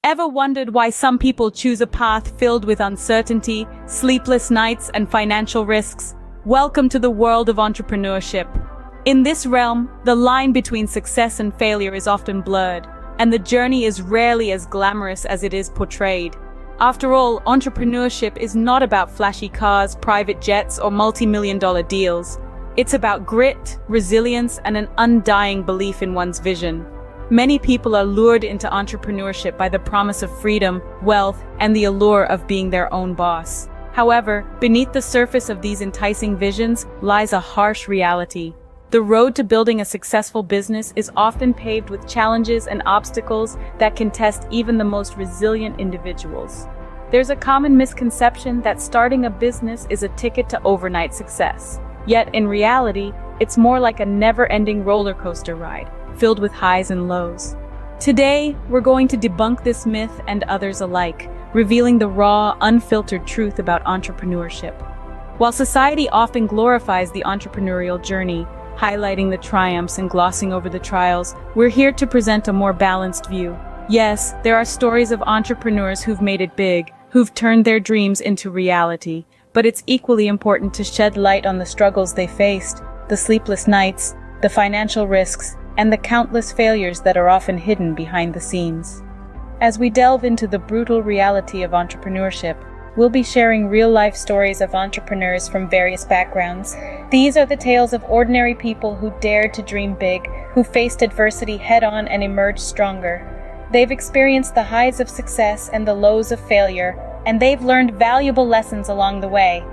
Ever wondered why some people choose a path filled with uncertainty, sleepless nights, and financial risks? Welcome to the world of entrepreneurship. In this realm, the line between success and failure is often blurred, and the journey is rarely as glamorous as it is portrayed. After all, entrepreneurship is not about flashy cars, private jets, or multi-million-dollar deals. It's about grit, resilience, and an undying belief in one's vision. Many people are lured into entrepreneurship by the promise of freedom, wealth, and the allure of being their own boss. However, beneath the surface of these enticing visions lies a harsh reality. The road to building a successful business is often paved with challenges and obstacles that can test even the most resilient individuals. There's a common misconception that starting a business is a ticket to overnight success. Yet, in reality, it's more like a never-ending roller coaster ride, filled with highs and lows. Today, we're going to debunk this myth and others alike, revealing the raw, unfiltered truth about entrepreneurship. While society often glorifies the entrepreneurial journey, highlighting the triumphs and glossing over the trials, we're here to present a more balanced view. Yes, there are stories of entrepreneurs who've made it big, who've turned their dreams into reality, but it's equally important to shed light on the struggles they faced, the sleepless nights, the financial risks, and the countless failures that are often hidden behind the scenes. As we delve into the brutal reality of entrepreneurship, we'll be sharing real-life stories of entrepreneurs from various backgrounds. These are the tales of ordinary people who dared to dream big, who faced adversity head-on and emerged stronger. They've experienced the highs of success and the lows of failure, and they've learned valuable lessons along the way.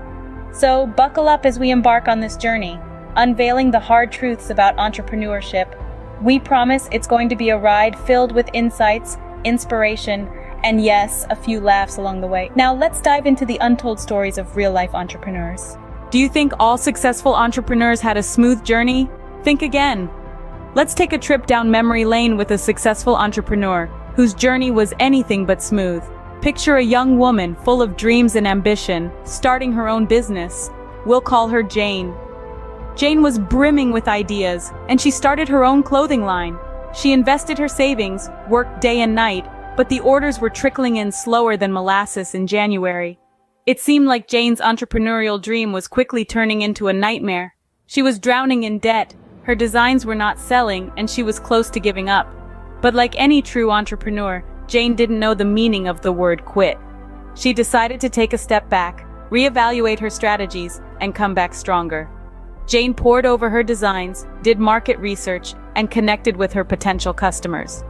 So, buckle up as we embark on this journey, unveiling the hard truths about entrepreneurship. We promise it's going to be a ride filled with insights, inspiration, and yes, a few laughs along the way. Now let's dive into the untold stories of real-life entrepreneurs. Do you think all successful entrepreneurs had a smooth journey? Think again. Let's take a trip down memory lane with a successful entrepreneur whose journey was anything but smooth. Picture a young woman full of dreams and ambition, starting her own business. We'll call her Jane. Jane was brimming with ideas, and she started her own clothing line. She invested her savings, worked day and night, but the orders were trickling in slower than molasses in January. It seemed like Jane's entrepreneurial dream was quickly turning into a nightmare. She was drowning in debt, her designs were not selling, and she was close to giving up. But like any true entrepreneur, Jane didn't know the meaning of the word quit. She decided to take a step back, reevaluate her strategies, and come back stronger. Jane pored over her designs, did market research, and connected with her potential customers.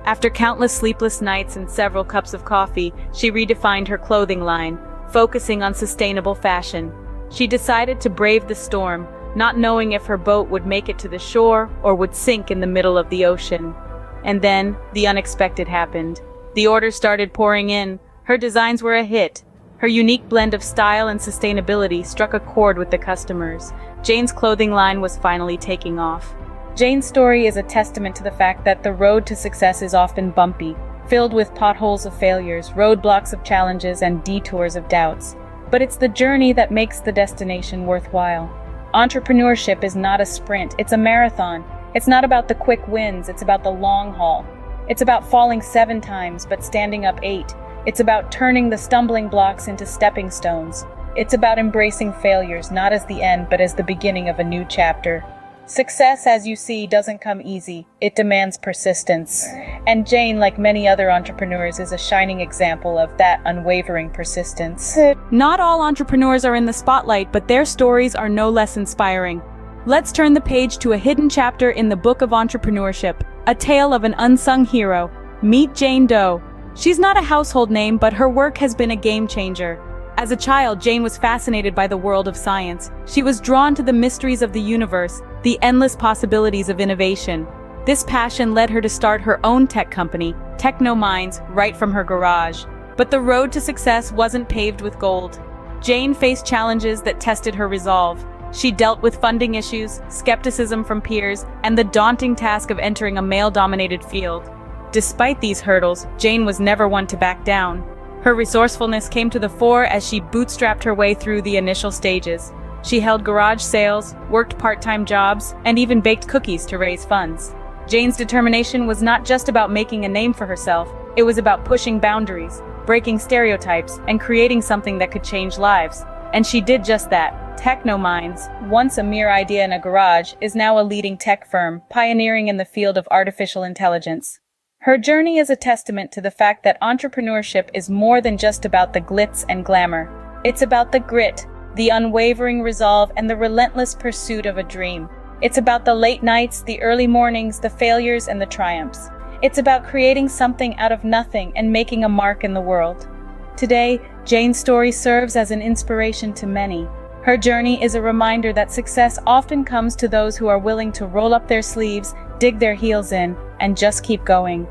After countless sleepless nights and several cups of coffee, she redefined her clothing line, focusing on sustainable fashion. She decided to brave the storm, not knowing if her boat would make it to the shore or would sink in the middle of the ocean. And then, the unexpected happened. The orders started pouring in. Her designs were a hit. Her unique blend of style and sustainability struck a chord with the customers. Jane's clothing line was finally taking off. Jane's story is a testament to the fact that the road to success is often bumpy, filled with potholes of failures, roadblocks of challenges, and detours of doubts. But it's the journey that makes the destination worthwhile. Entrepreneurship is not a sprint, it's a marathon. It's not about the quick wins, it's about the long haul. It's about falling 7 times, but standing up 8. It's about turning the stumbling blocks into stepping stones. It's about embracing failures, not as the end, but as the beginning of a new chapter. Success, as you see, doesn't come easy. It demands persistence. And Jane, like many other entrepreneurs, is a shining example of that unwavering persistence. Not all entrepreneurs are in the spotlight, but their stories are no less inspiring. Let's turn the page to a hidden chapter in the book of entrepreneurship, a tale of an unsung hero. Meet Jane Doe. She's not a household name, but her work has been a game changer. As a child, Jane was fascinated by the world of science. She was drawn to the mysteries of the universe, the endless possibilities of innovation. This passion led her to start her own tech company, Techno Minds, right from her garage. But the road to success wasn't paved with gold. Jane faced challenges that tested her resolve. She dealt with funding issues, skepticism from peers, and the daunting task of entering a male-dominated field. Despite these hurdles, Jane was never one to back down. Her resourcefulness came to the fore as she bootstrapped her way through the initial stages. She held garage sales, worked part-time jobs, and even baked cookies to raise funds. Jane's determination was not just about making a name for herself, It was about pushing boundaries, breaking stereotypes, and creating something that could change lives. And she did just that. Technominds, once a mere idea in a garage, is now a leading tech firm, pioneering in the field of artificial intelligence. Her journey is a testament to the fact that entrepreneurship is more than just about the glitz and glamour. It's about the grit, the unwavering resolve, and the relentless pursuit of a dream. It's about the late nights, the early mornings, the failures, and the triumphs. It's about creating something out of nothing and making a mark in the world. Today, Jane's story serves as an inspiration to many. Her journey is a reminder that success often comes to those who are willing to roll up their sleeves, dig their heels in, and just keep going.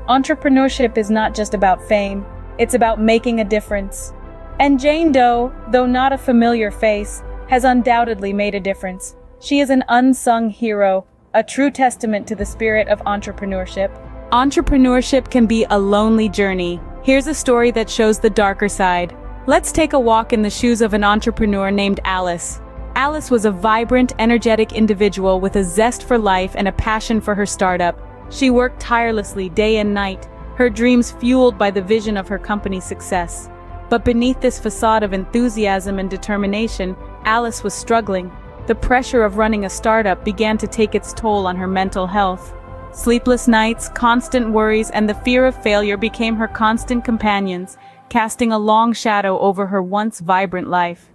Entrepreneurship is not just about fame, it's about making a difference. And Jane Doe, though not a familiar face, has undoubtedly made a difference. She is an unsung hero, a true testament to the spirit of entrepreneurship. Entrepreneurship can be a lonely journey. Here's a story that shows the darker side. Let's take a walk in the shoes of an entrepreneur named Alice. Alice was a vibrant, energetic individual with a zest for life and a passion for her startup. She worked tirelessly day and night, her dreams fueled by the vision of her company's success. But beneath this facade of enthusiasm and determination, Alice was struggling. The pressure of running a startup began to take its toll on her mental health. Sleepless nights, constant worries, and the fear of failure became her constant companions, casting a long shadow over her once vibrant life.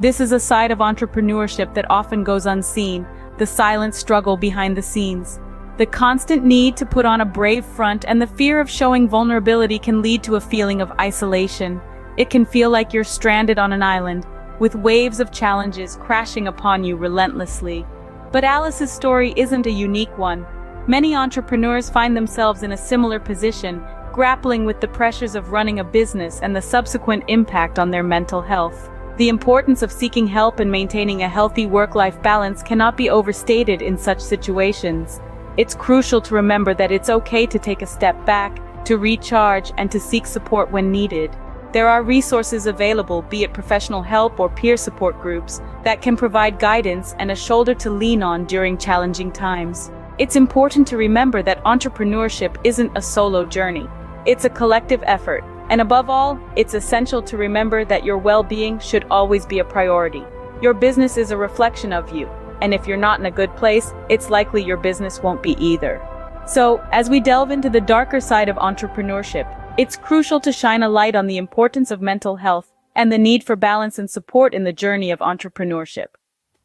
This is a side of entrepreneurship that often goes unseen, the silent struggle behind the scenes. The constant need to put on a brave front and the fear of showing vulnerability can lead to a feeling of isolation. It can feel like you're stranded on an island, with waves of challenges crashing upon you relentlessly. But Alice's story isn't a unique one. Many entrepreneurs find themselves in a similar position, grappling with the pressures of running a business and the subsequent impact on their mental health. The importance of seeking help and maintaining a healthy work-life balance cannot be overstated in such situations. It's crucial to remember that it's okay to take a step back, to recharge, and to seek support when needed. There are resources available, be it professional help or peer support groups, that can provide guidance and a shoulder to lean on during challenging times. It's important to remember that entrepreneurship isn't a solo journey. It's a collective effort, and above all, it's essential to remember that your well-being should always be a priority. Your business is a reflection of you, and if you're not in a good place, it's likely your business won't be either. So, as we delve into the darker side of entrepreneurship, it's crucial to shine a light on the importance of mental health and the need for balance and support in the journey of entrepreneurship.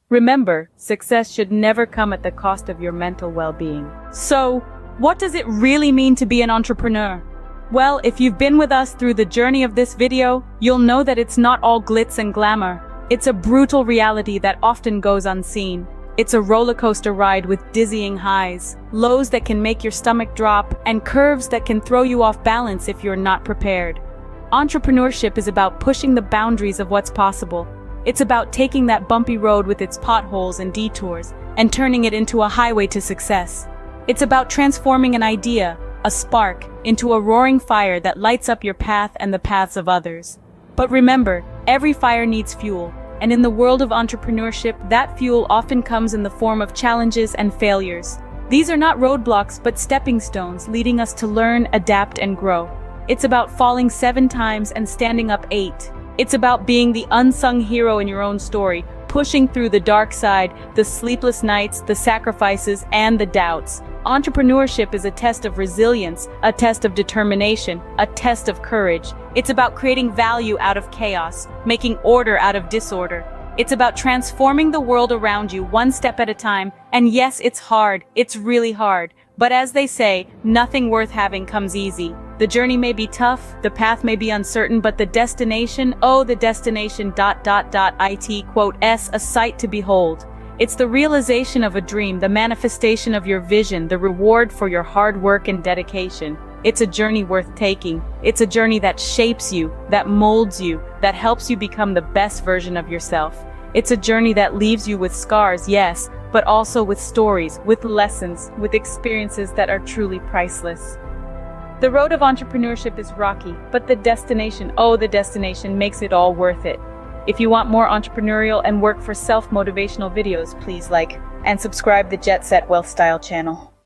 Remember, success should never come at the cost of your mental well-being. So, what does it really mean to be an entrepreneur? Well, if you've been with us through the journey of this video, you'll know that it's not all glitz and glamour. It's a brutal reality that often goes unseen. It's a rollercoaster ride with dizzying highs, lows that can make your stomach drop, and curves that can throw you off balance if you're not prepared. Entrepreneurship is about pushing the boundaries of what's possible. It's about taking that bumpy road with its potholes and detours and turning it into a highway to success. It's about transforming an idea, a spark, into a roaring fire that lights up your path and the paths of others. But remember, every fire needs fuel, and in the world of entrepreneurship, that fuel often comes in the form of challenges and failures. These are not roadblocks, but stepping stones leading us to learn, adapt, and grow. It's about falling 7 times and standing up 8. It's about being the unsung hero in your own story, pushing through the dark side, the sleepless nights, the sacrifices, and the doubts. Entrepreneurship is a test of resilience, a test of determination, a test of courage. It's about creating value out of chaos, making order out of disorder. It's about transforming the world around you one step at a time. And yes, it's hard. It's really hard. But as they say, nothing worth having comes easy. The journey may be tough, the path may be uncertain, but the destination, oh, the destination, it, quote, s, a sight to behold. It's the realization of a dream, the manifestation of your vision, the reward for your hard work and dedication. It's a journey worth taking. It's a journey that shapes you, that molds you, that helps you become the best version of yourself. It's a journey that leaves you with scars, yes, but also with stories, with lessons, with experiences that are truly priceless. The road of entrepreneurship is rocky, but the destination, oh, the destination makes it all worth it. If you want more entrepreneurial and work for self-motivational videos, please like and subscribe the Jetset Wealthstyle channel.